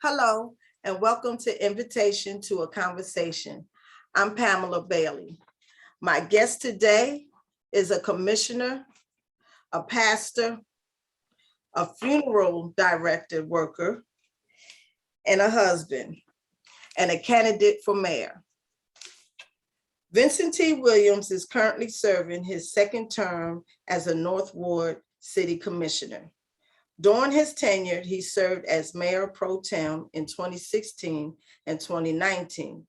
Hello, and welcome to Invitation to a Conversation. I'm Pamela Bailey. My guest today is a commissioner, a pastor, a funeral director worker, and a husband, and a candidate for mayor. Vincent T. Williams is currently serving his second term as a North Ward City Commissioner. During his tenure, he served as Mayor Pro Tem in 2016 and 2019,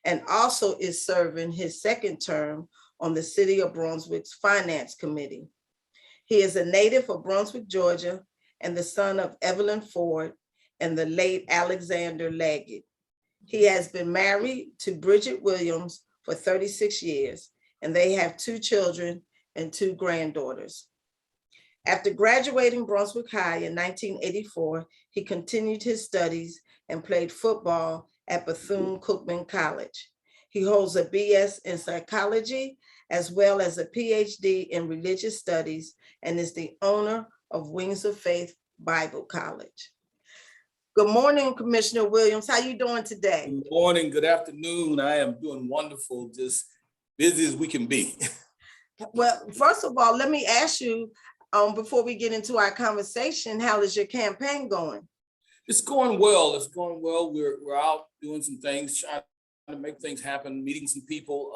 and also is serving his second term on the City of Brunswick's Finance Committee. He is a native of Brunswick, Georgia, and the son of Evelyn Ford and the late Alexander Leggett. He has been married to Bridget Williams for 36 years, and they have 2 children and 2 granddaughters. After graduating Brunswick High in 1984, he continued his studies and played football at Bethune-Cookman College. He holds a BS in psychology as well as a PhD in religious studies and is the owner of Wings of Faith Bible College. Good morning, Commissioner Williams. How you doing today? Good morning, good afternoon. I am doing wonderful, just busy as we can be. Well, first of all, let me ask you, before we get into our conversation, how is your campaign going? It's going well. It's going well. We're out doing some things, trying to make things happen, meeting some people,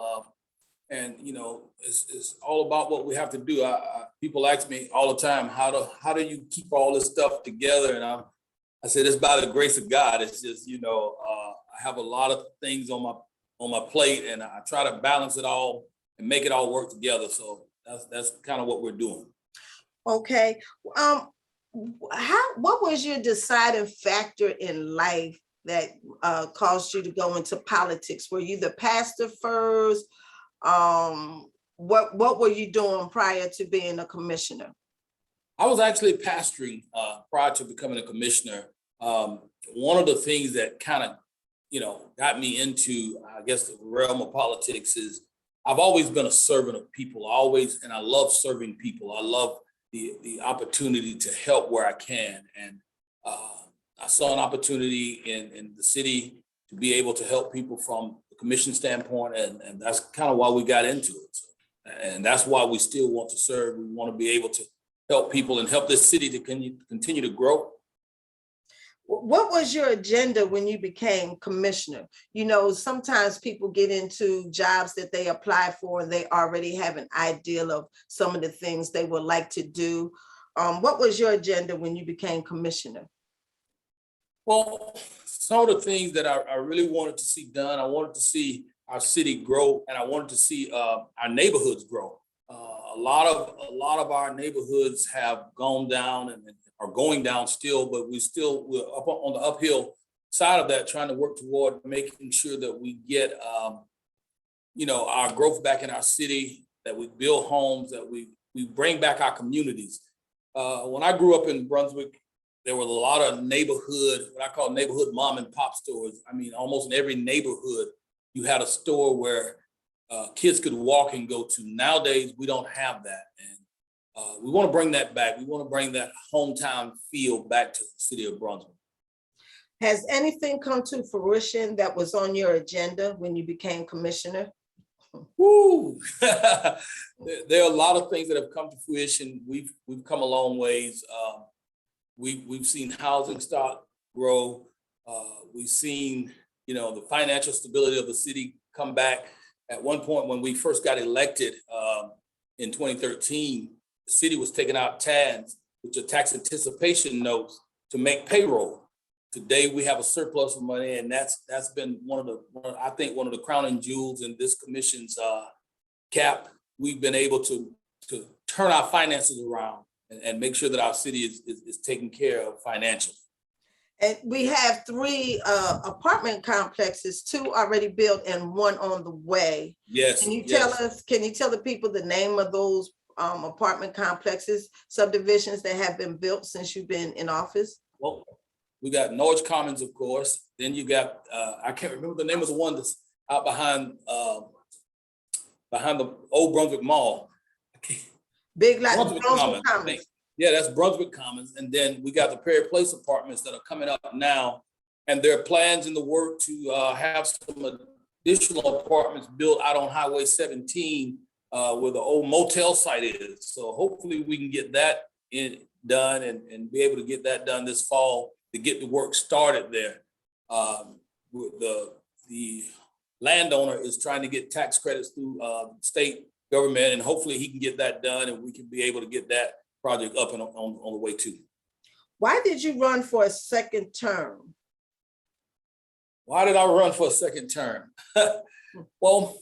and you know, it's all about what we have to do. People ask me all the time, how do you keep all this stuff together? And I said it's by the grace of God. It's just, you know, I have a lot of things on my plate, and I try to balance it all and make it all work together. So that's kind of what we're doing. Okay. What was your deciding factor in life that caused you to go into politics? Were you the pastor first? What were you doing prior to being a commissioner? I was actually pastoring prior to becoming a commissioner. One of the things that kind of, you know, got me into, I guess, the realm of politics is I've always been a servant of people. And I love serving people. I love the opportunity to help where I can. And I saw an opportunity in the city to be able to help people from the commission standpoint. And that's kind of why we got into it. And that's why we still want to serve. We want to be able to help people and help this city to continue to grow. What was your agenda when you became commissioner? You know, sometimes people get into jobs that they apply for and they already have an idea of some of the things they would like to do. What was your agenda when you became commissioner? Well, some of the things that I really wanted to see done, I wanted to see our city grow, and I wanted to see our neighborhoods grow. A lot of our neighborhoods have gone down and are going down still, but we're up on the uphill side of that, trying to work toward making sure that we get, you know, our growth back in our city, that we build homes, that we bring back our communities. When I grew up in Brunswick, there were a lot of what I call neighborhood mom and pop stores. I mean, almost in every neighborhood, you had a store where kids could walk and go to. Nowadays, we don't have that. And we want to bring that back. We want to bring that hometown feel back to the city of Brunswick. Has anything come to fruition that was on your agenda when you became commissioner? Woo! There are a lot of things that have come to fruition. We've come a long ways. We've seen housing stock grow. We've seen, you know, the financial stability of the city come back. At one point when we first got elected in 2013, the city was taking out TANs, which are tax anticipation notes, to make payroll. Today we have a surplus of money, and that's been one of the crowning jewels in this commission's cap. We've been able to turn our finances around and make sure that our city is taken care of financially. And we have 3 apartment complexes, 2 already built and 1 on the way. Yes. Can you tell the people the name of those apartment complexes, subdivisions that have been built since you've been in office? Well, we got Norwich Commons, of course. Then you got, I can't remember the name of the one that's out behind the old Brunswick Mall. Big like Brunswick Commons. Yeah, that's Brunswick Commons. And then we got the Perry Place apartments that are coming up now. and there are plans in the work to have some additional apartments built out on Highway 17 where the old motel site is. So hopefully we can get that done and be able to get that done this fall to get the work started there. The landowner is trying to get tax credits through state government, and hopefully he can get that done and we can be able to get that project up and on the way too. Why did you run for a second term? Why did I run for a second term? Well,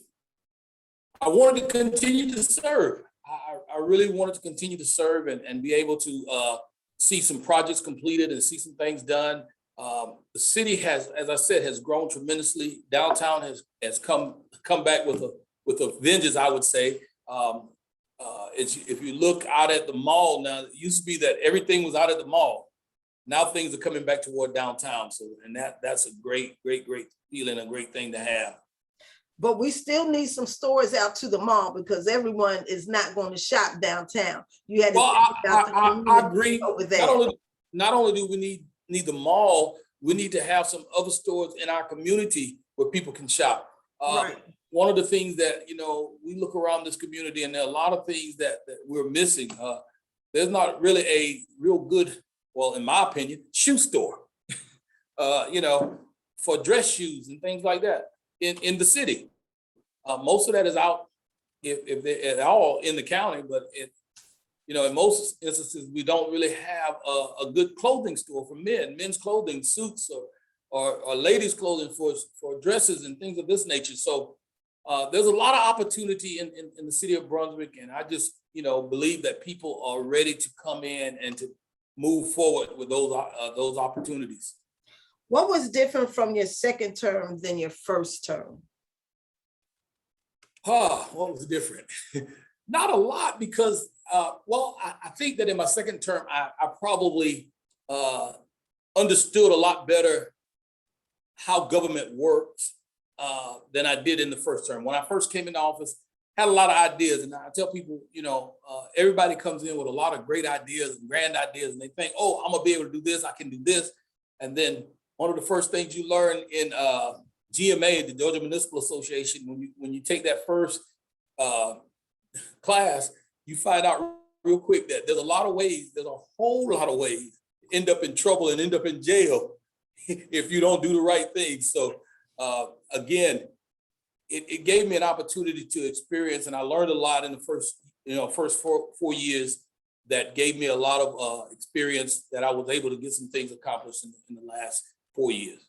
I wanted to continue to serve. I really wanted to continue to serve and be able to see some projects completed and see some things done. The city has, as I said, has grown tremendously. Downtown has come back with a vengeance, I would say. If you look out at the mall now, it used to be that everything was out at the mall. Now things are coming back toward downtown. So, and that's a great feeling, a great thing to have. But we still need some stores out to the mall because everyone is not going to shop downtown. You had to I agree. Over there. Not only do we need the mall, we need to have some other stores in our community where people can shop. Right. One of the things that, we look around this community and there are a lot of things that we're missing. There's not really a real good, well, in my opinion, shoe store, for dress shoes and things like that in the city. Most of that is out, if they're at all, in the county, but in most instances, we don't really have a good clothing store for men's clothing, suits or ladies' clothing for dresses and things of this nature. So there's a lot of opportunity in the city of Brunswick, and I just believe that people are ready to come in and to move forward with those opportunities. What was different from your second term than your first term? What was different? Not a lot, because I think that in my second term, I probably understood a lot better how government works than I did in the first term. When I first came into office, I had a lot of ideas, and I tell people, everybody comes in with a lot of great ideas and grand ideas, and they think, oh, I'm gonna be able to do this, I can do this. And then one of the first things you learn in GMA, the Georgia Municipal Association, when you take that first class, you find out real quick that there's a whole lot of ways to end up in trouble and end up in jail if you don't do the right thing. So again, it gave me an opportunity to experience, and I learned a lot in the first 4 years that gave me a lot of experience that I was able to get some things accomplished in the last 4 years.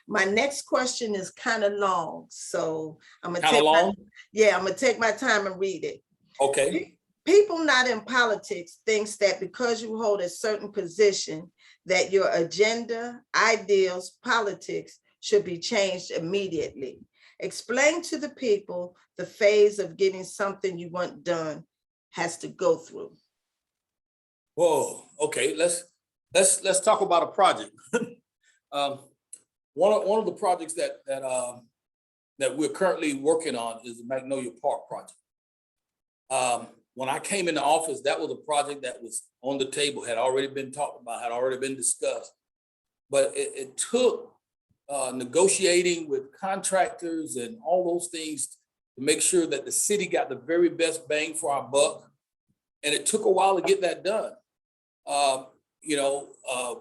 My next question is kind of long, so I'm gonna take my time and read it. Okay. People not in politics thinks that because you hold a certain position that your agenda, ideals, politics should be changed immediately. Explain to the people the phase of getting something you want done has to go through. Whoa, okay, let's talk about a project. One of the projects that we're currently working on is the Magnolia Park project. When I came into office, that was a project that was on the table, had already been talked about, had already been discussed. But it took negotiating with contractors and all those things to make sure that the city got the very best bang for our buck. And it took a while to get that done.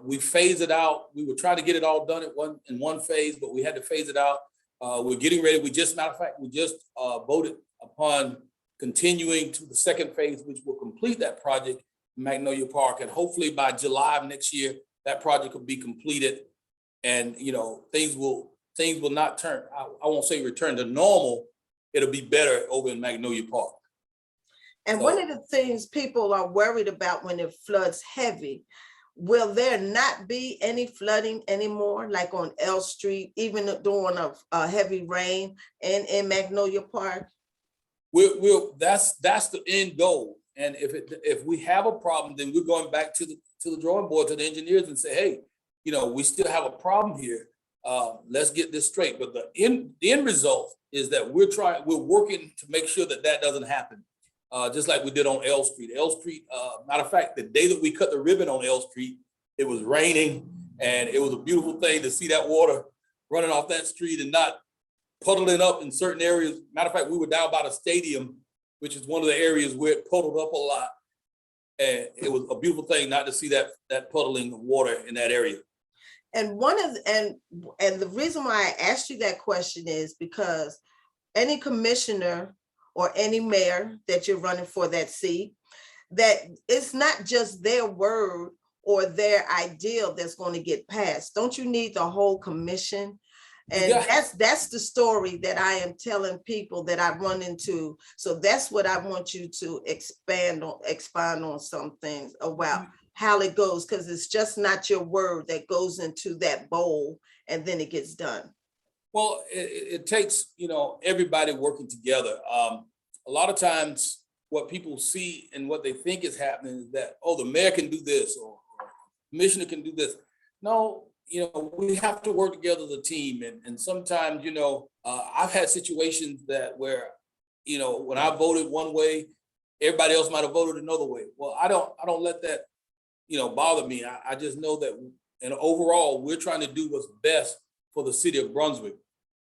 We phased it out. We were trying to get it all done in one phase, but we had to phase it out. We're getting ready. We just voted upon continuing to the second phase, which will complete that project, Magnolia Park. And hopefully by July of next year, that project will be completed. And, things will not turn, I won't say return to normal. It'll be better over in Magnolia Park. And one of the things people are worried about when it floods heavy, will there not be any flooding anymore, like on L Street, even during a heavy rain in Magnolia Park? That's the end goal. And if we have a problem, then we're going back to the drawing board, to the engineers, and say, hey, we still have a problem here. Let's get this straight. But the end result is that we're working to make sure that doesn't happen. Just like we did on L Street. Matter of fact, the day that we cut the ribbon on L Street, it was raining And it was a beautiful thing to see that water running off that street and not puddling up in certain areas. Matter of fact, we were down by the stadium, which is one of the areas where it puddled up a lot. And it was a beautiful thing not to see that puddling of water in that area. And and the reason why I asked you that question is because any commissioner or any mayor that you're running for that seat, that it's not just their word or their ideal that's going to get passed. Don't you need the whole commission? And that's the story that I am telling people that I run into. So that's what I want you to expand on some things about how it goes, because it's just not your word that goes into that bowl and then it gets done. Well, it takes, everybody working together. A lot of times what people see and what they think is happening is that, oh, the mayor can do this or commissioner can do this. No, we have to work together as a team. And sometimes, I've had situations where, when I voted one way, everybody else might have voted another way. Well, I don't let that, bother me. I just know that, and overall, we're trying to do what's best for the city of Brunswick,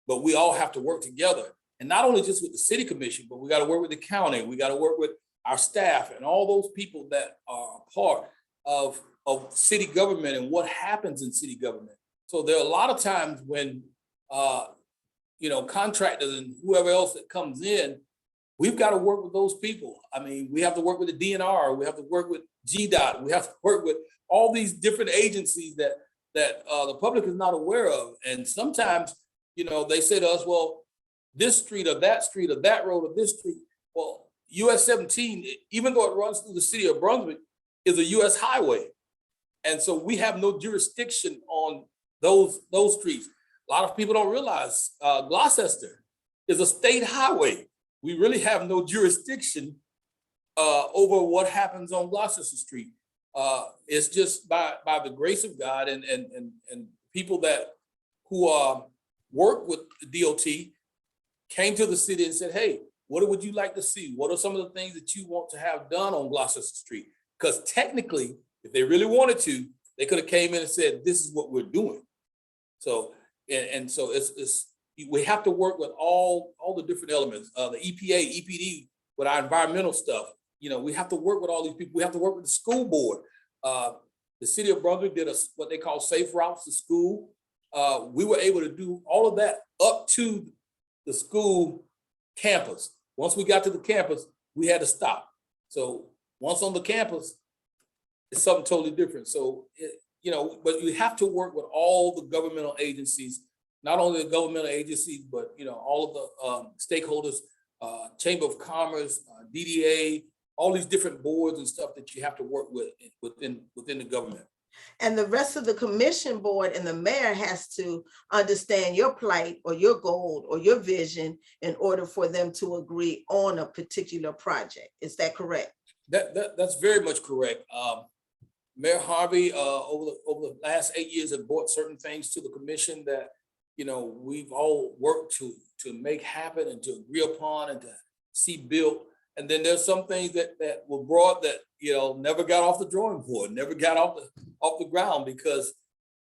but we all have to work together. And not only just with the city commission, but we got to work with the county. We got to work with our staff and all those people that are a part of city government and what happens in city government. So there are a lot of times when, contractors and whoever else that comes in, we've got to work with those people. I mean, we have to work with the DNR, we have to work with GDOT, we have to work with all these different agencies that the public is not aware of. And sometimes, they say to us, well, this street or that road or this street. Well, US 17, even though it runs through the city of Brunswick, is a US highway. And so we have no jurisdiction on those streets. A lot of people don't realize Gloucester is a state highway. We really have no jurisdiction over what happens on Gloucester Street. It's just by the grace of God and people who work with the DOT came to the city and said, hey, what would you like to see? What are some of the things that you want to have done on Gloucester Street? Because technically, if they really wanted to, they could have came in and said, this is what we're doing. So, so it's we have to work with all the different elements, the EPA, EPD, with our environmental stuff. We have to work with all these people. We have to work with the school board. The city of Brunswick did what they call safe routes to school. We were able to do all of that up to the school campus. Once we got to the campus, we had to stop. So once on the campus, it's something totally different. So, but you have to work with all the governmental agencies, not only the governmental agencies, but, all of the stakeholders, Chamber of Commerce, DDA, all these different boards and stuff that you have to work with within the government. And the rest of the commission board and the mayor has to understand your plight or your goal or your vision in order for them to agree on a particular project. Is that correct? That's very much correct. Mayor Harvey, over the last 8 years, have brought certain things to the commission that, we've all worked to make happen and to agree upon and to see built. And then there's some things that were brought that, never got off the drawing board, never got off the ground because,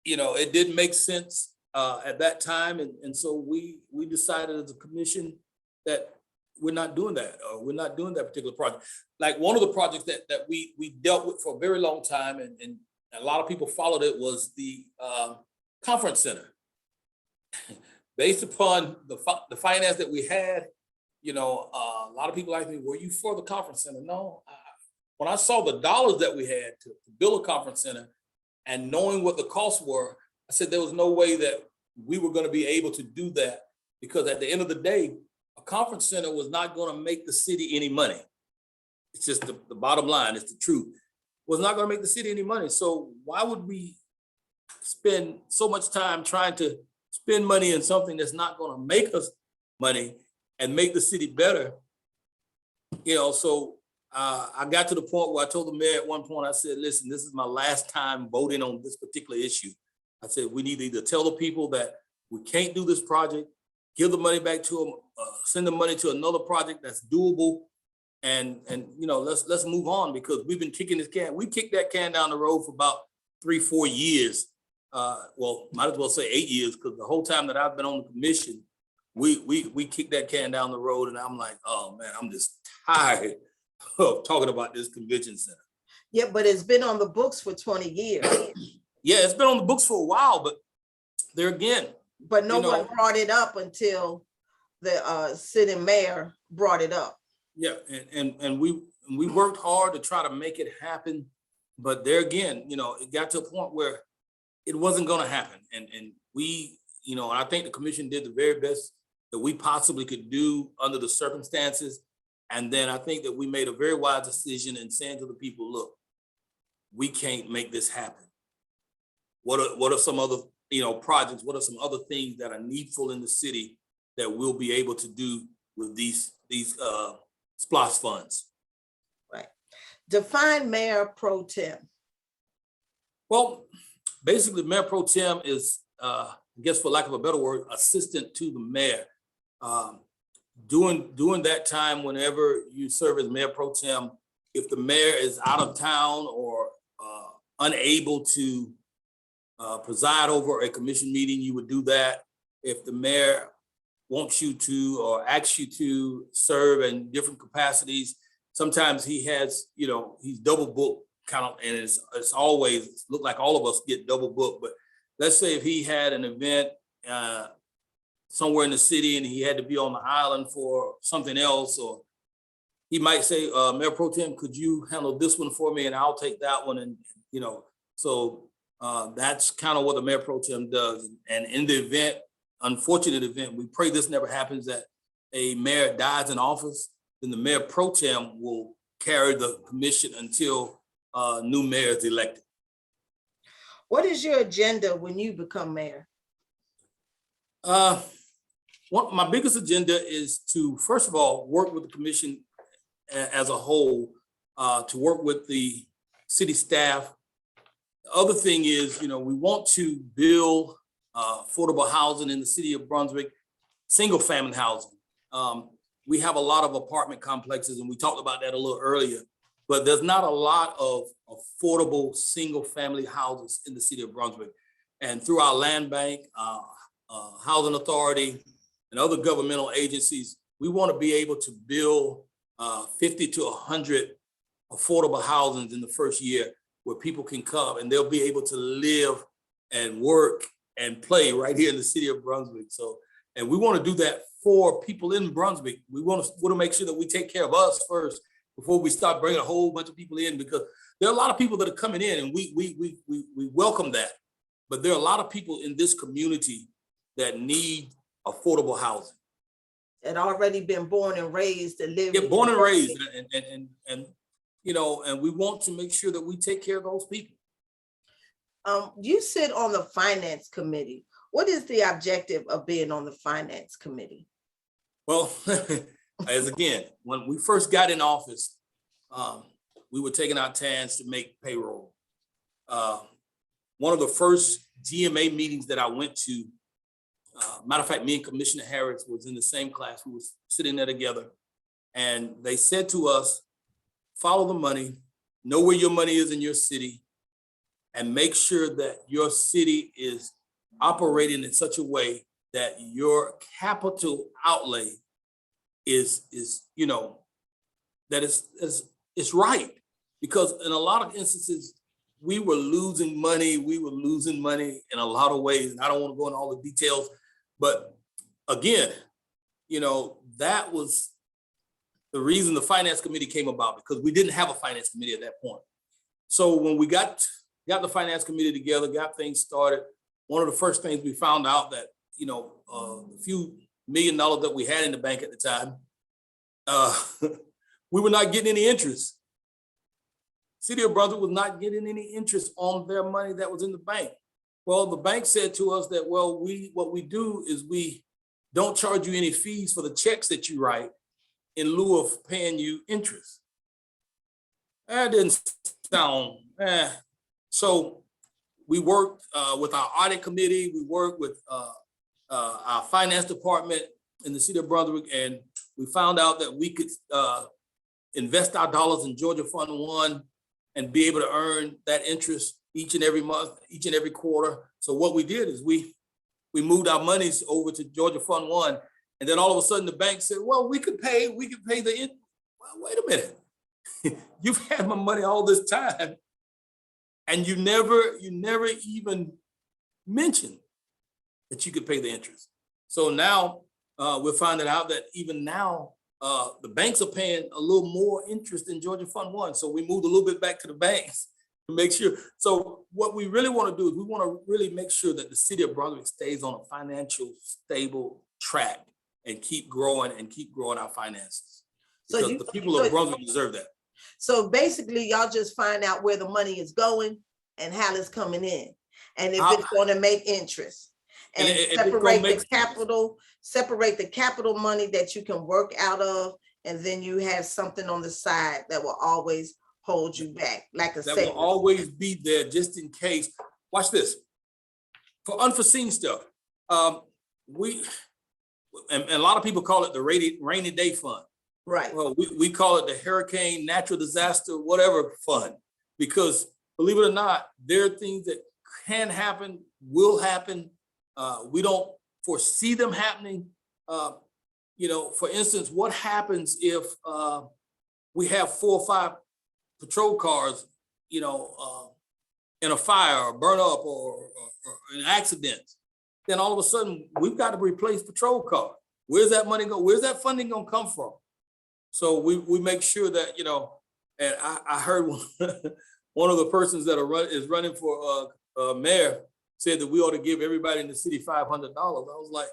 it didn't make sense at that time. And so we decided as a commission that we're not doing that, or we're not doing that particular project. Like one of the projects that we dealt with for a very long time and a lot of people followed it was the conference center. Based upon the finance that we had, a lot of people asked me, were you for the conference center? No. When I saw the dollars that we had to build a conference center and knowing what the costs were, I said there was no way that we were going to be able to do that because at the end of the day, a conference center was not going to make the city any money. It's just the bottom line, it's the truth. Was not going to make the city any money. So why would we spend so much time trying to spend money in something that's not going to make us money and make the city better? So I got to the point where I told the mayor at one point, I said, listen, this is my last time voting on this particular issue. I said, we need to either tell the people that we can't do this project, give the money back to them, send the money to another project that's doable, and let's move on because we've been kicking this can. We kicked that can down the road for about 3-4 years, well, might as well say 8 years, because the whole time that I've been on the commission, we kicked that can down the road, and I'm like, oh man, I'm just tired of talking about this convention center. Yeah, but it's been on the books for 20 years. Yeah, it's been on the books for a while, but there again. But no one brought it up until the sitting mayor brought it up. Yeah, and we worked hard to try to make it happen, but there again, it got to a point where it wasn't going to happen, and we, and I think the commission did the very best that we possibly could do under the circumstances, and then I think that we made a very wise decision in saying to the people, look, we can't make this happen. What are some other projects? What are some other things that are needful in the city that we'll be able to do with these SPLOST funds? Right. Define Mayor Pro Tem. Well, basically, Mayor Pro Tem is, I guess for lack of a better word, assistant to the mayor. During that time, whenever you serve as Mayor Pro Tem, if the mayor is out of town or unable to preside over a commission meeting, you would do that. If the mayor wants you to or asks you to serve in different capacities, sometimes he has, he's double booked kind of, and it's always look like all of us get double booked. But let's say if he had an event somewhere in the city and he had to be on the island for something else, or he might say, Mayor Pro Tem, could you handle this one for me and I'll take that one? And, so that's kind of what the Mayor Pro Tem does. And in the event, unfortunate event, we pray this never happens, that a mayor dies in office, then the Mayor Pro Tem will carry the commission until new mayor is elected. What is your agenda when you become mayor? My biggest agenda is to, first of all, work with the commission as a whole, to work with the city staff. The other thing is, we want to build affordable housing in the city of Brunswick, single family housing. We have a lot of apartment complexes, and we talked about that a little earlier, but there's not a lot of affordable single family houses in the city of Brunswick. And through our land bank, housing authority, and other governmental agencies, we want to be able to build 50 to 100 affordable housings in the first year, where people can come and they'll be able to live and work and play right here in the city of Brunswick. So, and we want to do that for people in Brunswick. We want to make sure that we take care of us first before we start bringing a whole bunch of people in, because there are a lot of people that are coming in, and we welcome that. But there are a lot of people in this community that need affordable housing. That already been born and raised and live. Yeah, born and raised, and and we want to make sure that we take care of those people. You sit on the finance committee. What is the objective of being on the finance committee? Well, as again, when we first got in office, we were taking our turns to make payroll. One of the first GMA meetings that I went to, matter of fact, me and Commissioner Harris was in the same class. We was sitting there together, and they said to us, follow the money, know where your money is in your city, and make sure that your city is operating in such a way that your capital outlay is that it's right. Because in a lot of instances, we were losing money in a lot of ways. And I don't want to go into all the details, but again, that was the reason the finance committee came about, because we didn't have a finance committee at that point. So when we got the finance committee together, got things started, one of the first things we found out that, a few $1 million that we had in the bank at the time, we were not getting any interest. City of Brunswick was not getting any interest on their money that was in the bank. Well, the bank said to us that, well, what we do is we don't charge you any fees for the checks that you write in lieu of paying you interest. That didn't sound, So we worked with our audit committee, we worked with our finance department in the city of Brunswick, and we found out that we could invest our dollars in Georgia Fund 1 and be able to earn that interest each and every month, each and every quarter. So what we did is we moved our monies over to Georgia Fund One, and then all of a sudden the bank said, well, we could pay the interest. Well, wait a minute. You've had my money all this time, and you never even mentioned that you could pay the interest. So now we're finding out that even now the banks are paying a little more interest in Georgia Fund One. So we moved a little bit back to the banks to make sure. So what we really want to do is we want to really make sure that the city of Brunswick stays on a financial stable track and keep growing our finances. So because the people of Brunswick deserve that. So basically, y'all just find out where the money is going and how it's coming in, and if it's going to make interest, and separate the capital money that you can work out of, and then you have something on the side that will always hold you back, like a savings. That will always be there just in case. Watch this. For unforeseen stuff, and a lot of people call it the rainy day fund. Right. Well, we call it the hurricane, natural disaster, whatever fund, because believe it or not, there are things that can happen, will happen. We don't foresee them happening. For instance, what happens if we have 4 or 5 patrol cars, in a fire or burn up or an accident? Then all of a sudden we've got to replace patrol cars. Where's that money go? Where's that funding gonna come from? So we make sure that, and I heard one of the persons that is running for mayor said that we ought to give everybody in the city $500. I was like,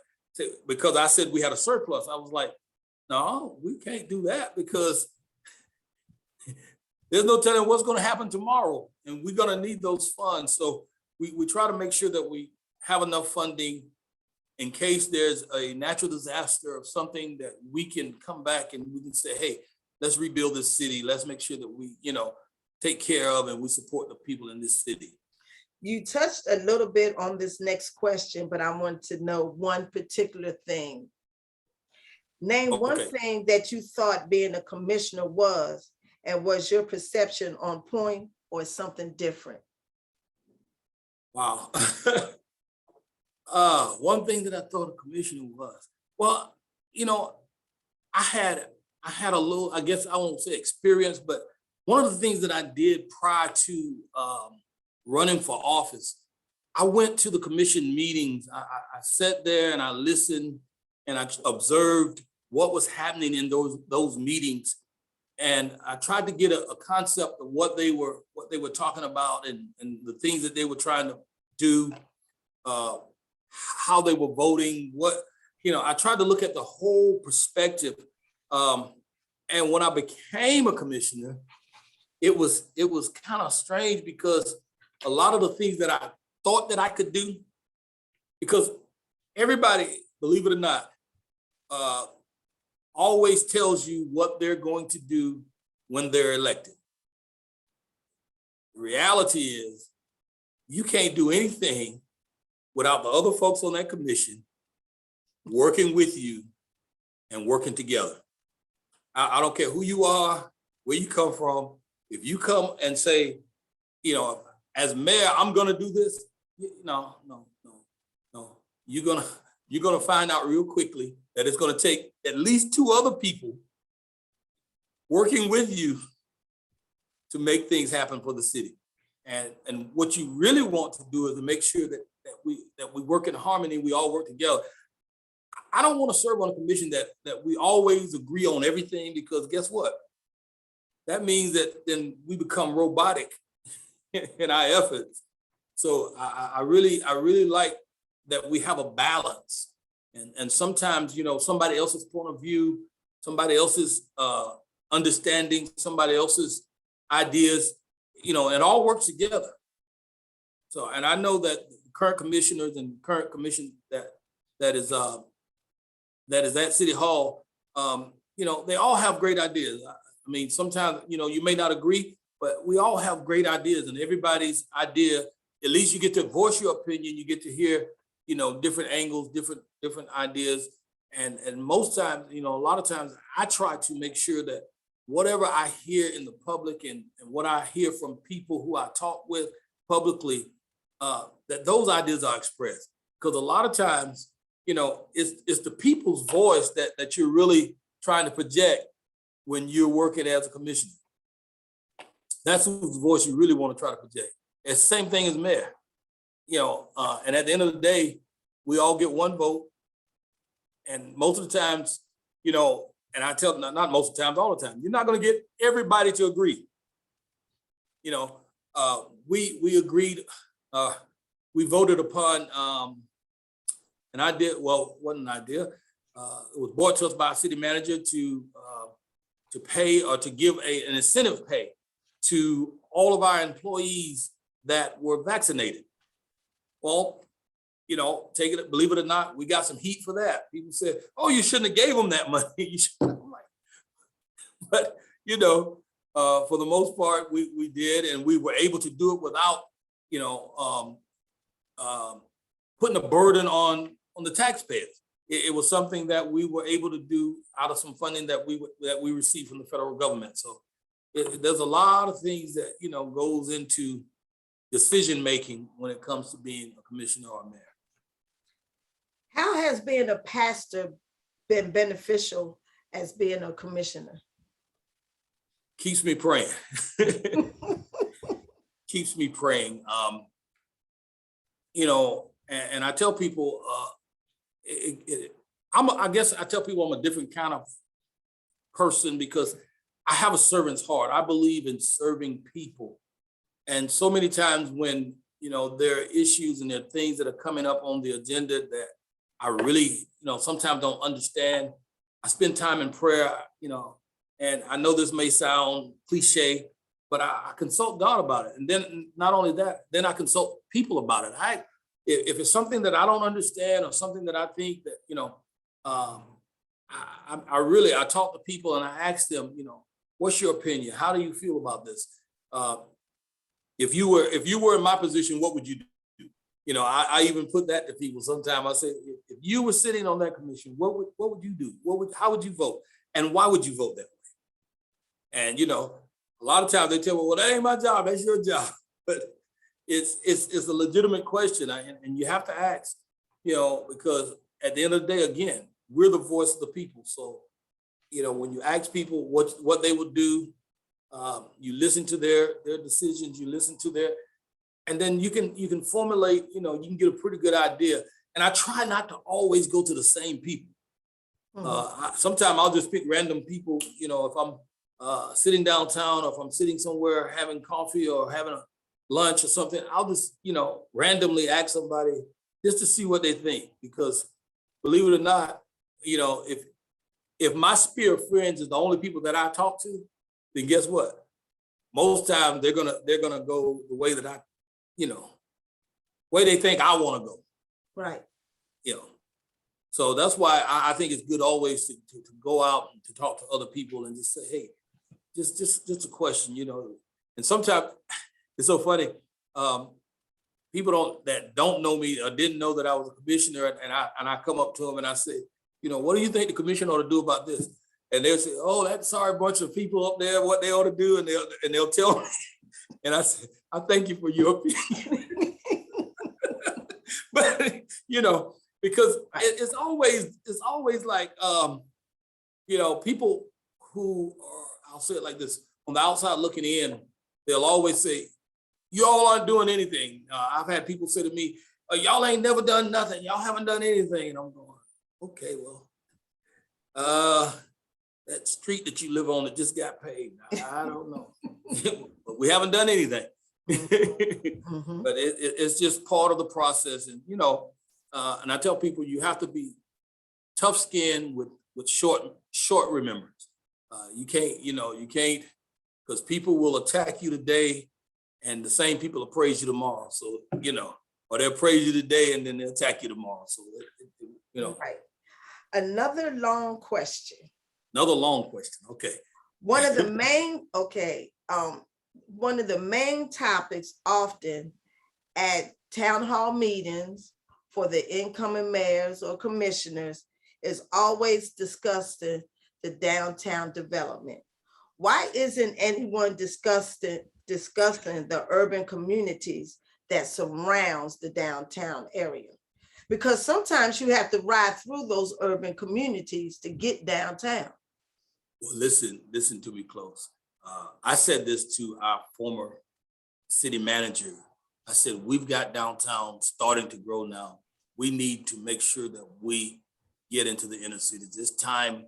because I said we had a surplus. I was like, no, we can't do that because there's no telling what's going to happen tomorrow, and we're going to need those funds. So we try to make sure that we have enough funding in case there's a natural disaster or something, that we can come back and we can say, hey, let's rebuild this city. Let's make sure that we, take care of and we support the people in this city. You touched a little bit on this next question, but I want to know one particular thing. Name one thing that you thought being a commissioner was, and was your perception on point or something different? Wow. One thing that I thought a commissioner was, well, I had a little, I guess I won't say experience, but one of the things that I did prior to running for office, I went to the commission meetings. I sat there and I listened and I observed what was happening in those meetings. And I tried to get a concept of what they were talking about and the things that they were trying to do, how they were voting, I tried to look at the whole perspective. And when I became a commissioner, it was kind of strange because a lot of the things that I thought that I could do, because everybody, believe it or not, always tells you what they're going to do when they're elected. The reality is you can't do anything without the other folks on that commission working with you and working together. I don't care who you are, where you come from. If you come and say, as mayor, I'm going to do this. No. You're going to find out real quickly that it's going to take at least 2 other people working with you to make things happen for the city. And what you really want to do is to make sure that we work in harmony, we all work together. I don't want to serve on a commission that we always agree on everything, because guess what? That means that then we become robotic in our efforts. So I really like that we have a balance. And sometimes, somebody else's point of view, somebody else's understanding, somebody else's ideas, it all works together. So, and I know that current commissioners and current commission that is at City Hall, they all have great ideas. I mean, sometimes, you may not agree, but we all have great ideas, and everybody's idea, at least you get to voice your opinion, you get to hear, different angles, different ideas. And most times, a lot of times I try to make sure that whatever I hear in the public and what I hear from people who I talk with publicly, that those ideas are expressed. Because a lot of times, it's the people's voice that you're really trying to project when you're working as a commissioner. That's whose voice you really want to try to project. It's the same thing as mayor. And at the end of the day, we all get one vote. And most of the times, and I tell them, not most of the times, all the time, you're not going to get everybody to agree. We agreed, we voted upon an idea, well, wasn't an idea. It was brought to us by our city manager to pay or to give an incentive pay to all of our employees that were vaccinated. Well, take it, believe it or not, we got some heat for that. People said, "Oh, you shouldn't have gave them that money." But for the most part, we did, and we were able to do it without, putting a burden on the taxpayers. It was something that we were able to do out of some funding that we received from the federal government. So there's a lot of things that goes into decision making when it comes to being a commissioner or a mayor. How has being a pastor been beneficial as being a commissioner? Keeps me praying. Keeps me praying. And I tell people, I guess I tell people I'm a different kind of person because I have a servant's heart. I believe in serving people. And so many times when, there are issues and there are things that are coming up on the agenda that I really, sometimes don't understand, I spend time in prayer, and I know this may sound cliche, but I consult God about it. And then not only that, then I consult people about it. If it's something that I don't understand or something that I think that, I talk to people and I ask them, what's your opinion? How do you feel about this? If you were in my position, what would you do? I even put that to people sometimes. I say, if you were sitting on that commission, what would you do? How would you vote? And why would you vote that way? And, a lot of times they tell me, well, that ain't my job, that's your job. But it's a legitimate question. And you have to ask, because at the end of the day, again, we're the voice of the people. So, when you ask people what they would do, you listen to their decisions, you listen to their, and then you can formulate, you can get a pretty good idea. And I try not to always go to the same people. Sometimes I'll just pick random people, if I'm sitting downtown or if I'm sitting somewhere having coffee or having a lunch or something, I'll just, randomly ask somebody just to see what they think. Because believe it or not, if my sphere of friends is the only people that I talk to, then guess what? Most times they're gonna go the way that I, way they think I want to go. Right. So that's why I think it's good always to go out and to talk to other people and just say, hey, just a question, And sometimes it's so funny. People that don't know me or didn't know that I was a commissioner, and I come up to them and I say, what do you think the commission ought to do about this? And they'll say, oh, that sorry bunch of people up there, what they ought to do, and they'll tell me. And I say, I thank you for your opinion. But because it's always like people who are, I'll say it like this, on the outside looking in, they'll always say, you all aren't doing anything. I've had people say to me, y'all ain't never done nothing. Y'all haven't done anything. And I'm going, okay, well, that street that you live on that just got paved, I don't know. But we haven't done anything. But it's just part of the process. And, and I tell people you have to be tough skinned with short remembrance. You can't, because people will attack you today and the same people will praise you tomorrow. So, or they'll praise you today and then they'll attack you tomorrow. So, Right. Another long question. Okay. One of the main topics often at town hall meetings for the incoming mayors or commissioners is always discussing the downtown development. Why isn't anyone discussing the urban communities that surrounds the downtown area? Because sometimes you have to ride through those urban communities to get downtown. Well, listen to me close. I said this to our former city manager. I said, we've got downtown starting to grow now. We need to make sure that we get into the inner cities. It's time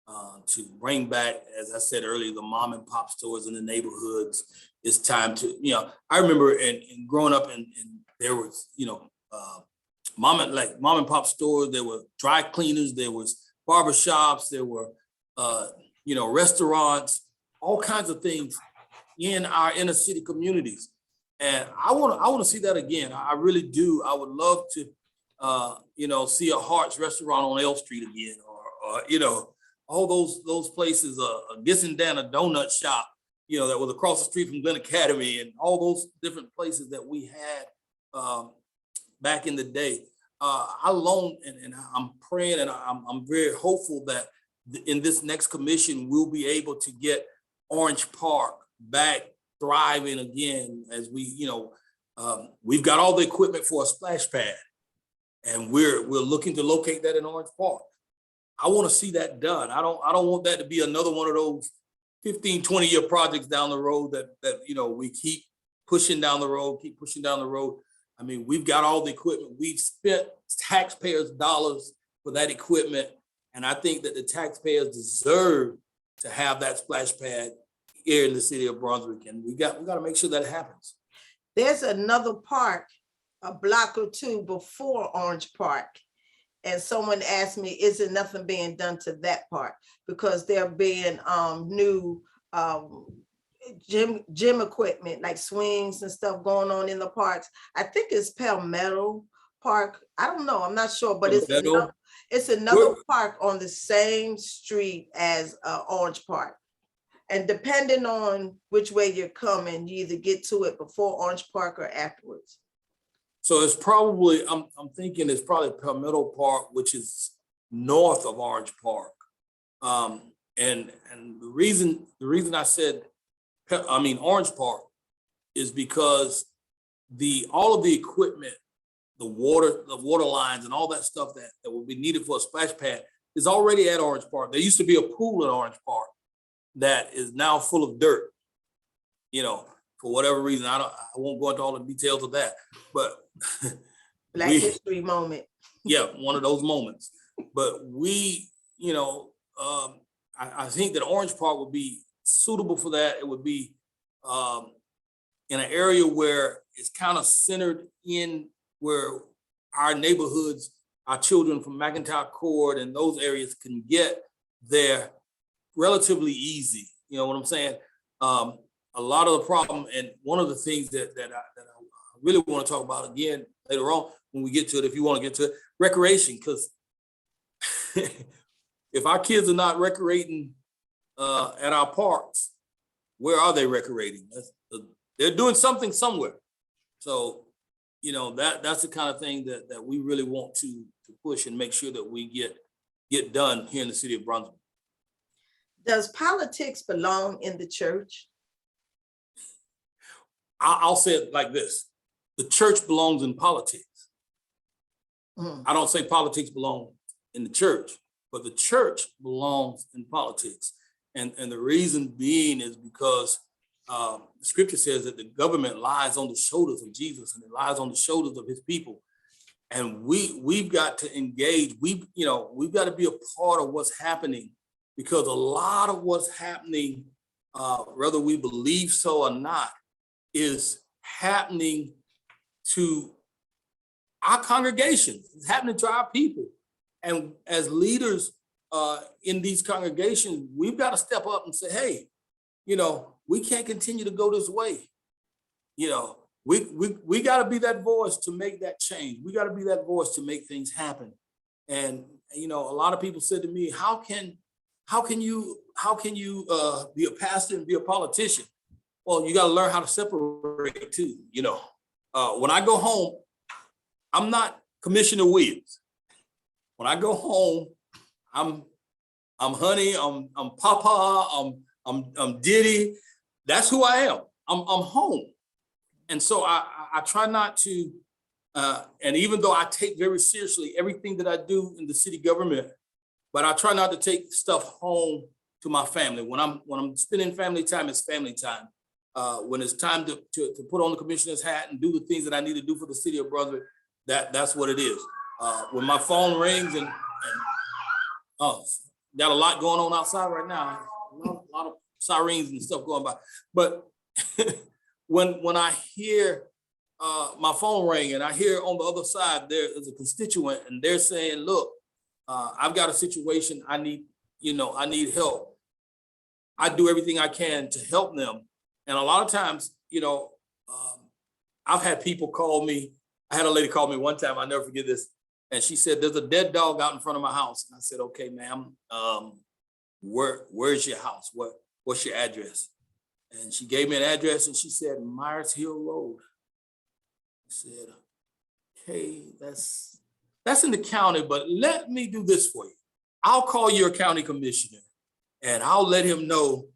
to bring back, as I said earlier, the mom and pop stores in the neighborhoods. It's time to, I remember in growing up and there was, mom and pop stores, there were dry cleaners, there was barbershops, there were, restaurants, all kinds of things in our inner city communities. And I want to see that again. I really do. I would love to, see a Hart's restaurant on L Street again, or all those places, a Gissendana donut shop, that was across the street from Glen Academy, and all those different places that we had back in the day. I long and I'm praying and I'm very hopeful that in this next commission, we'll be able to get Orange Park back thriving again, as we've got all the equipment for a splash pad, and we're looking to locate that in Orange Park. I want to see that done. I don't want that to be another one of those 15, 20-year projects down the road that we keep pushing down the road. I mean, we've got all the equipment. We've spent taxpayers' dollars for that equipment, and I think that the taxpayers deserve to have that splash pad here in the city of Brunswick, and we got to make sure that it happens. There's another park a block or two before Orange Park, and someone asked me, is there nothing being done to that park? Because there being new gym equipment like swings and stuff going on in the parks. I think it's Palmetto Park. I don't know. I'm not sure, but it's another park on the same street as Orange Park. And depending on which way you're coming, you either get to it before Orange Park or afterwards. So it's probably, I'm thinking it's probably Palmetto Park, which is north of Orange Park. And the reason I said, Orange Park is because all of the equipment, the water lines and all that stuff that will be needed for a splash pad is already at Orange Park. There used to be a pool in Orange Park that is now full of dirt, for whatever reason. I won't go into all the details of that, but Black history moment. Yeah, one of those moments. But I think that Orange Park would be suitable for that. It would be in an area where it's kind of centered in where our neighborhoods, our children from McIntyre Court and those areas can get there relatively easy. You know what I'm saying? A lot of the problem, and one of the things that I really want to talk about again later on when we get to it, if you want to get to it, recreation, because if our kids are not recreating at our parks, where are they recreating? They're doing something somewhere. So, that's the kind of thing that we really want to push and make sure that we get done here in the city of Brunswick. Does politics belong in the church? I'll say it like this. The church belongs in politics. I don't say politics belong in the church, but the church belongs in politics. And the reason being is because the scripture says that the government lies on the shoulders of Jesus and it lies on the shoulders of his people. And we've got to engage. We've got to be a part of what's happening, because a lot of what's happening, whether we believe so or not, is happening to our congregations. It's happening to our people. And as leaders in these congregations, we've got to step up and say, hey, we can't continue to go this way. We got to be that voice to make that change. We got to be that voice to make things happen. And, a lot of people said to me, how can you be a pastor and be a politician? Well, you got to learn how to separate too. When I go home, I'm not Commissioner Williams. When I go home, I'm honey, I'm papa, I'm Diddy. That's who I am. I'm home. And so I try not to, and even though I take very seriously everything that I do in the city government, but I try not to take stuff home to my family. When I'm spending family time, it's family time. When it's time to put on the commissioner's hat and do the things that I need to do for the city of Brunswick, that's what it is. When my phone rings and got a lot going on outside right now, a lot of sirens and stuff going by. But when I hear my phone ring and I hear on the other side there is a constituent and they're saying, look, I've got a situation, I need help. I do everything I can to help them. And a lot of times, I've had people call me. I had a lady call me one time, I'll never forget this. And she said, there's a dead dog out in front of my house. And I said, okay, ma'am, where's your house? What's your address? And she gave me an address and she said, Myers Hill Road. I said, okay, that's in the county, but let me do this for you. I'll call your county commissioner and I'll let him know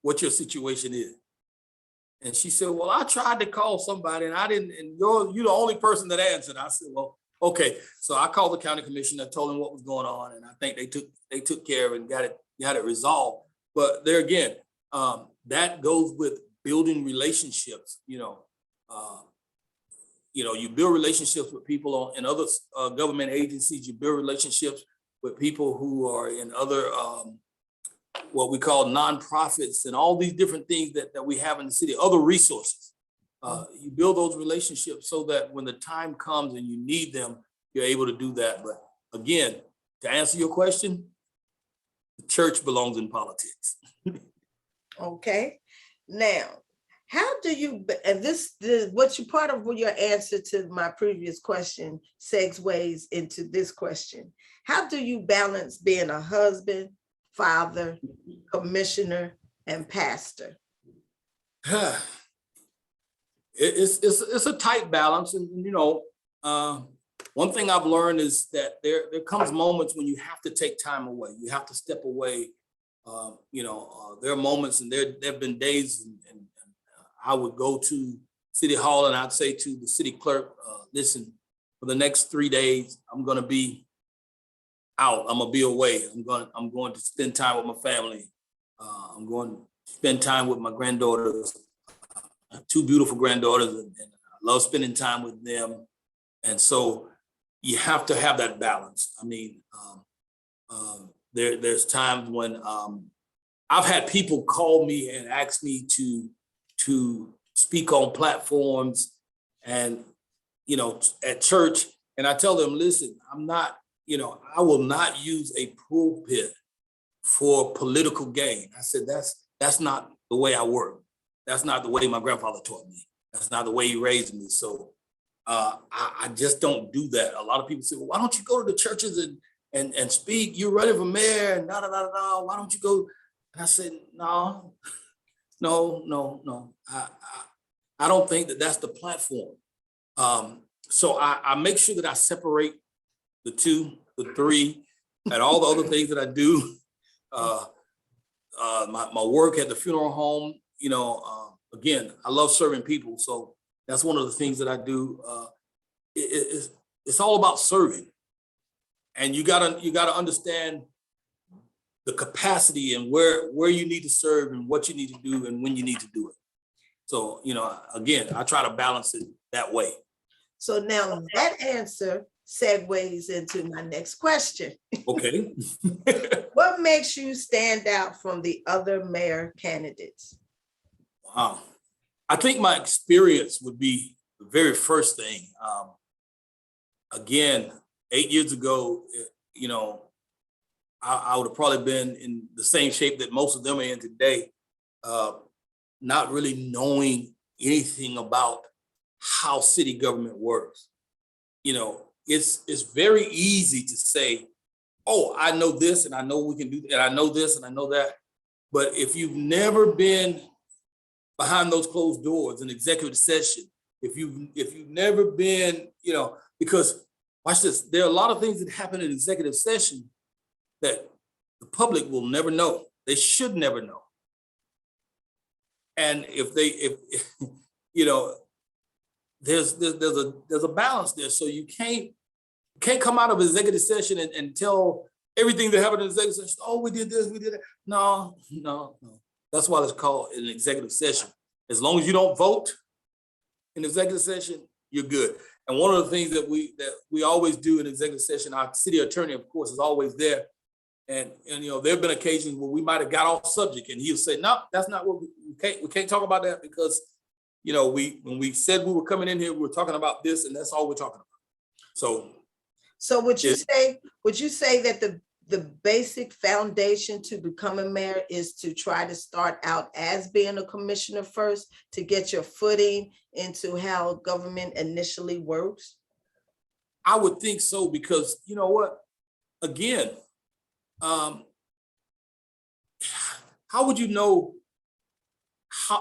what your situation is. And she said, well, I tried to call somebody and I didn't, and you're the only person that answered. I said, well, okay. So I called the county commissioner, told him what was going on. And I think they took care of it and got it resolved. But there again, that goes with building relationships. You build relationships with people in other government agencies. You build relationships with people who are in other what we call nonprofits and all these different things that we have in the city, other resources. You build those relationships so that when the time comes and you need them, you're able to do that. But again, to answer your question, the church belongs in politics. Okay. Now, how do you, and this part of your answer to my previous question segues into this question. How do you balance being a husband, father, commissioner, and pastor? It's a tight balance. And, one thing I've learned is that there comes moments when you have to take time away. You have to step away. There are moments and there have been days and I would go to City Hall and I'd say to the city clerk, listen, for the next 3 days, I'm going to be out. I'm going to be away. I'm going to spend time with my family. I'm going to spend time with my granddaughters, 2 beautiful granddaughters, and I love spending time with them. And so you have to have that balance. I mean, there's times when I've had people call me and ask me to speak on platforms and, at church. And I tell them, listen, I'm not, I will not use a pulpit for political gain. I said, that's not the way I work. That's not the way my grandfather taught me. That's not the way he raised me. So I just don't do that. A lot of people say, well, why don't you go to the churches and speak? You're running for mayor and da da da da. Why don't you go? And I said, no. I don't think that's the platform. So I make sure that I separate the 2, the 3, and all the other things that I do. My work at the funeral home, again, I love serving people. So that's one of the things that I do. It's all about serving. And you gotta understand the capacity and where you need to serve and what you need to do and when you need to do it. So, again, I try to balance it that way. So now that answer segues into my next question. Okay. What makes you stand out from the other mayor candidates? Wow. I think my experience would be the very first thing. Again, 8 years ago, I would have probably been in the same shape that most of them are in today, not really knowing anything about how city government works. It's very easy to say, oh, I know this and I know we can do that, and I know this and I know that. But if you've never been behind those closed doors in executive session, if you've never been, because watch this, there are a lot of things that happen in executive session that the public will never know. They should never know. And if you know, there's a balance there. So you can't come out of executive session and tell everything that happened in executive session. Oh, we did this, we did that. No. That's why it's called an executive session. As long as you don't vote in executive session, you're good. And one of the things that we always do in executive session, our city attorney, of course, is always there. And you know, there have been occasions where we might have got off subject, and he'll say, "No, that's not what we can't talk about that because, you know, when we said we were coming in here, we were talking about this, and that's all we're talking about." So would you say that the basic foundation to become a mayor is to try to start out as being a commissioner first to get your footing into how government initially works? I would think so, because you know what? Again, how would you know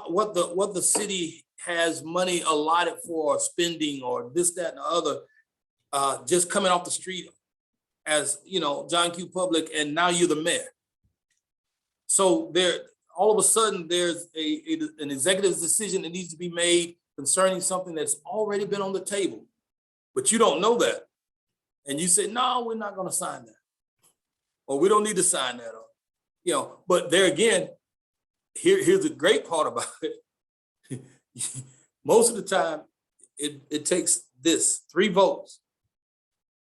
what the city has money allotted for spending or this, that, and the other, just coming off the street as, you know, John Q. Public, and now you're the mayor. So there, all of a sudden, there's an executive decision that needs to be made concerning something that's already been on the table, but you don't know that, and you say, "No, we're not going to sign that," or "We don't need to sign that," or, you know. But there again, here's the great part about it. Most of the time, it takes 3 votes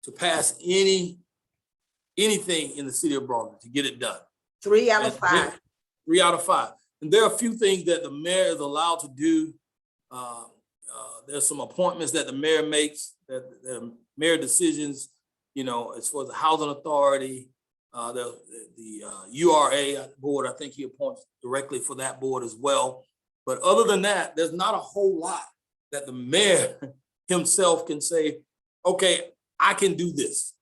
to pass anything in the city of Brunswick to get it done. 3 out of 5. 3 out of 5. And there are a few things that the mayor is allowed to do. There's some appointments that the mayor makes, that the mayor decisions, you know, as far as the housing authority, the URA board, I think he appoints directly for that board as well. But other than that, there's not a whole lot that the mayor himself can say, "Okay, I can do this."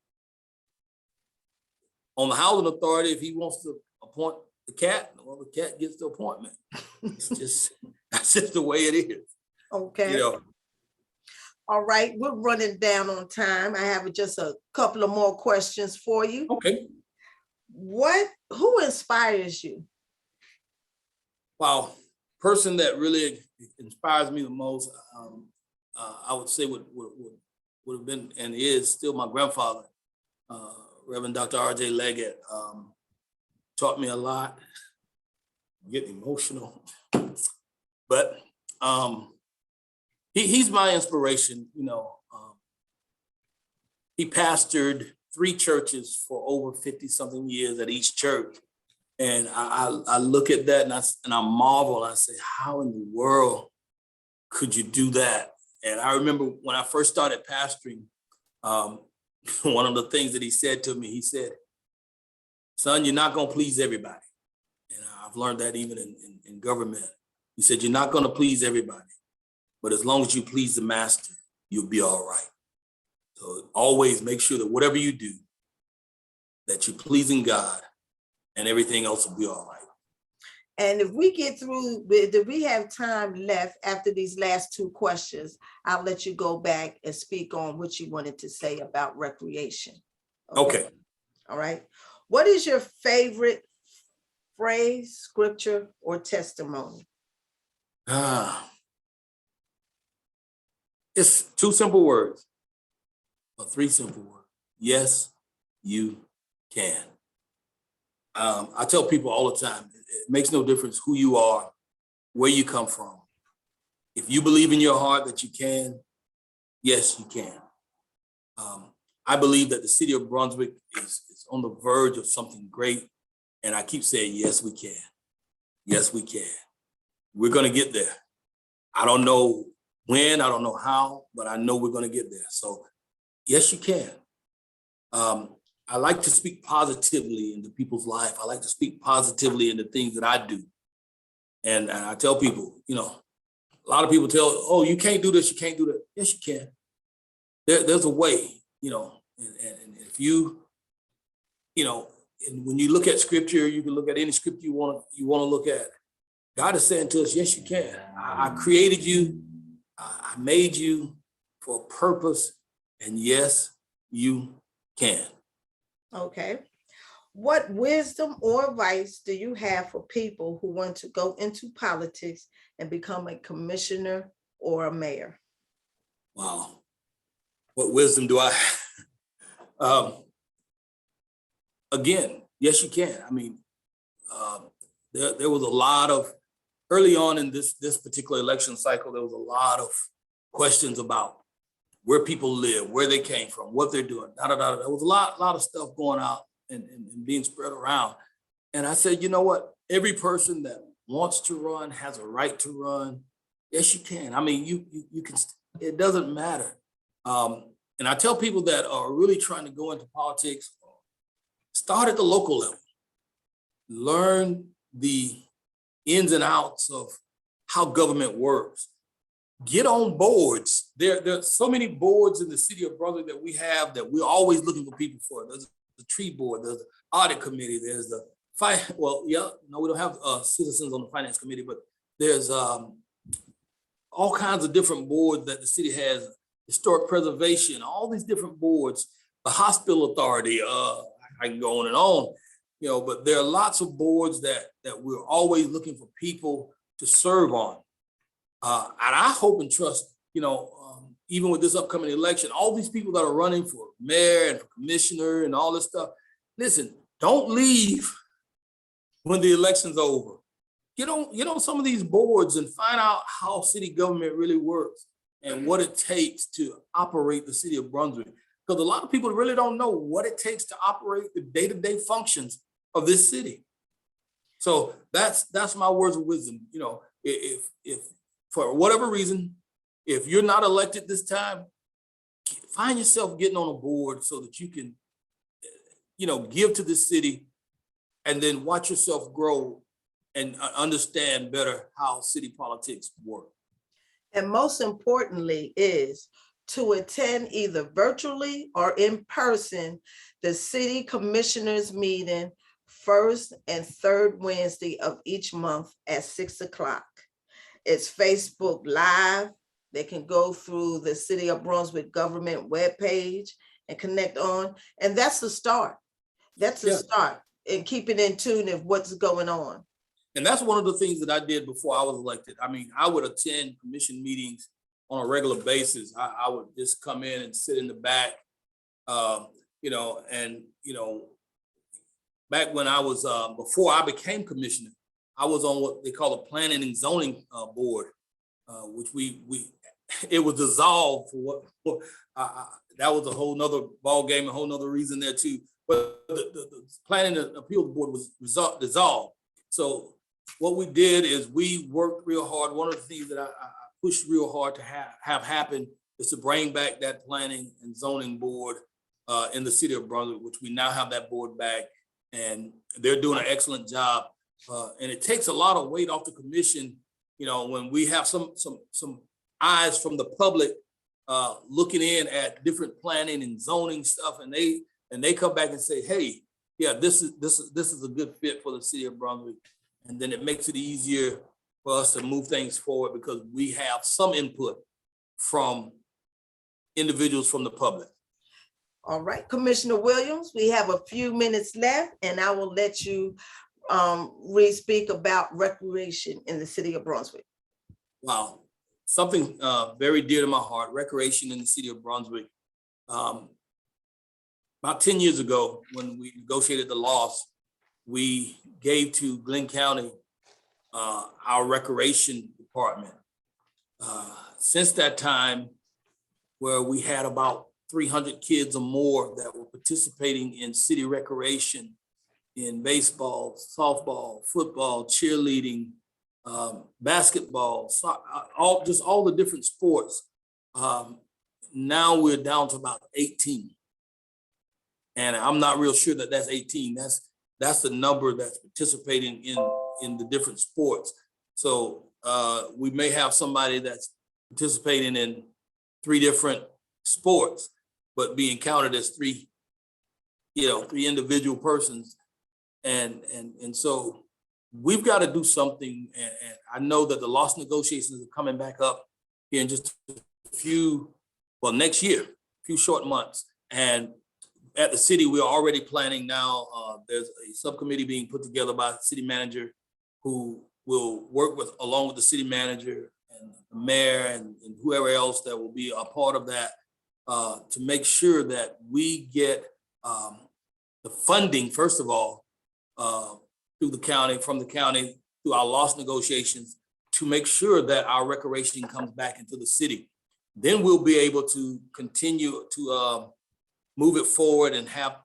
On the housing authority, if he wants to appoint the cat, well, the cat gets the appointment. That's just the way it is. Okay. You know? All right, we're running down on time. I have just a couple of more questions for you. Okay. Who inspires you? Wow, person that really inspires me the most, I would say would have been and is still my grandfather, Reverend Dr. R.J. Leggett. Taught me a lot. I'm getting emotional, but he's my inspiration. You know, he pastored 3 churches for over 50 something years at each church. And I look at that and I marvel. I say, how in the world could you do that? And I remember when I first started pastoring, one of the things that he said to me, he said, "Son, you're not going to please everybody." And I've learned that even in government. He said, "You're not going to please everybody, but as long as you please the master, you'll be all right. So always make sure that whatever you do, that you're pleasing God, and everything else will be all right." And if we get through, if we have time left after these last 2 questions, I'll let you go back and speak on what you wanted to say about recreation. Okay. All right. What is your favorite phrase, scripture, or testimony? It's 2 simple words, or 3 simple words. Yes, you can. I tell people all the time, it makes no difference who you are, where you come from. If you believe in your heart that you can, yes, you can. I believe that the city of Brunswick is on the verge of something great. And I keep saying, yes, we can. Yes, we can. We're going to get there. I don't know when, I don't know how, but I know we're going to get there. So yes, you can. I like to speak positively into people's life. I like to speak positively into things that I do. And I tell people, you know, a lot of people tell, "Oh, you can't do this, you can't do that." Yes, you can. There's a way, you know, and if you know, and when you look at scripture, you can look at any scripture you want to look at. God is saying to us, yes, you can. I created you. I made you for a purpose. And yes, you can. Okay. What wisdom or advice do you have for people who want to go into politics and become a commissioner or a mayor? Wow. What wisdom do I have? Again, yes, you can. I mean, there was a lot of, early on in this particular election cycle, there was a lot of questions about where people live, where they came from, what they're doing. There was a lot of stuff going out and being spread around. And I said, you know what? Every person that wants to run has a right to run. Yes, you can. I mean, you can. It doesn't matter. And I tell people that are really trying to go into politics, start at the local level. Learn the ins and outs of how government works. Get on boards. There are so many boards in the city of Brunswick that we have that we're always looking for people for. There's the tree board, there's the audit committee, there's the we don't have citizens on the finance committee, but there's all kinds of different boards that the city has, historic preservation, all these different boards, the hospital authority, I can go on and on, but there are lots of boards that we're always looking for people to serve on. And I hope and trust, even with this upcoming election, all these people that are running for mayor and for commissioner and all this stuff, listen, don't leave when the election's over. Get on some of these boards and find out how city government really works and what it takes to operate the city of Brunswick. Because a lot of people really don't know what it takes to operate the day-to-day functions of this city. So that's my words of wisdom. If for whatever reason, if you're not elected this time, find yourself getting on a board so that you can, give to the city and then watch yourself grow and understand better how city politics work. And most importantly is to attend either virtually or in person the city commissioners meeting first and third Wednesday of each month at 6 o'clock. It's Facebook Live. They can go through the City of Brunswick government webpage and connect on. And that's the start. That's the start in keeping in tune of what's going on. And that's one of the things that I did before I was elected. I mean, I would attend commission meetings on a regular basis. I would just come in and sit in the back, back when I was, before I became commissioner, I was on what they call the planning and zoning board, which it was dissolved for that was a whole nother ball game, a whole nother reason there too. But the planning and appeal board was dissolved. So what we did is we worked real hard. One of the things that I pushed real hard to have happen is to bring back that planning and zoning board in the city of Brunswick, which we now have that board back, and they're doing an excellent job. And it takes a lot of weight off the commission, when we have some eyes from the public looking in at different planning and zoning stuff, and they come back and say, hey, yeah, this is a good fit for the city of Brunswick. And then it makes it easier for us to move things forward because we have some input from individuals from the public. All right, Commissioner Williams, we have a few minutes left, and I will let you re-speak about recreation in the city of Brunswick. Wow, something very dear to my heart, recreation in the city of Brunswick. About 10 years ago, when we negotiated the laws, we gave to Glenn County our recreation department. Since that time, where we had about 300 kids or more that were participating in city recreation, in baseball, softball, football, cheerleading, basketball, all the different sports. Now we're down to about 18. And I'm not real sure that that's 18. That's the number that's participating in the different sports. So we may have somebody that's participating in 3 different sports, but being counted as 3 individual persons. And so we've got to do something. And I know that the loss negotiations are coming back up here in just next year, a few short months. And at the city, we're already planning now. There's a subcommittee being put together by the city manager who will work along with the city manager and the mayor and whoever else that will be a part of that to make sure that we get the funding, first of all, through the county, from the county, through our loss negotiations, to make sure that our recreation comes back into the city. Then we'll be able to continue to move it forward and have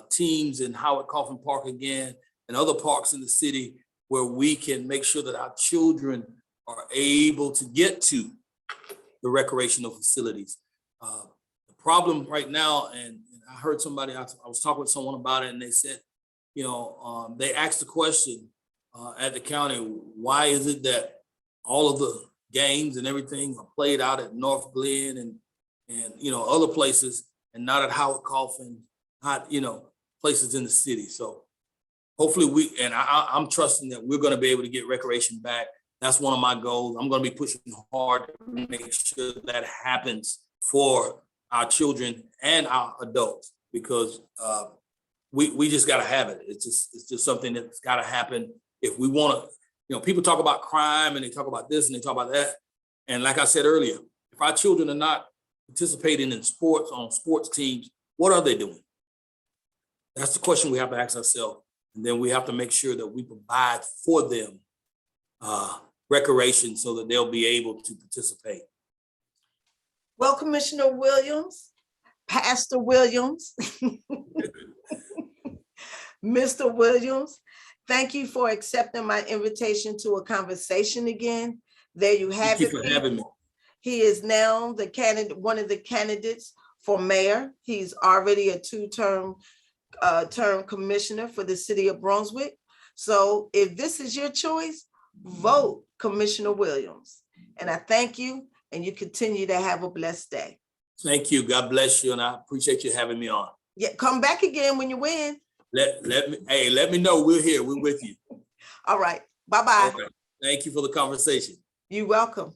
teams in Howard Coffin Park again and other parks in the city where we can make sure that our children are able to get to the recreational facilities. The problem right now, and I heard somebody, I was talking with someone about it, and they said, you know, they asked the question at the county, why is it that all of the games and everything are played out at North Glen and you know, other places, and not at Howard Coffin, not, you know, places in the city. So hopefully I'm trusting that we're going to be able to get recreation back. That's one of my goals. I'm going to be pushing hard to make sure that happens for our children and our adults, because we just got to have it. It's just something that's got to happen if we want to. You know, people talk about crime and they talk about this and they talk about that. And like I said earlier, if our children are not participating in sports, on sports teams, what are they doing? That's the question we have to ask ourselves. And then we have to make sure that we provide for them recreation so that they'll be able to participate. Well, Commissioner Williams, Pastor Williams, Mr. Williams, thank you for accepting my invitation to a conversation again. There you have it. Thank you for having me. He is now the candidate, one of the candidates for mayor. He's already a two-term commissioner for the city of Brunswick. So if this is your choice, vote Commissioner Williams. And I thank you, and you continue to have a blessed day. Thank you. God bless you. And I appreciate you having me on. Yeah, come back again when you win. Let me know. We're here. We're with you. All right. Bye-bye. Okay. Thank you for the conversation. You're welcome.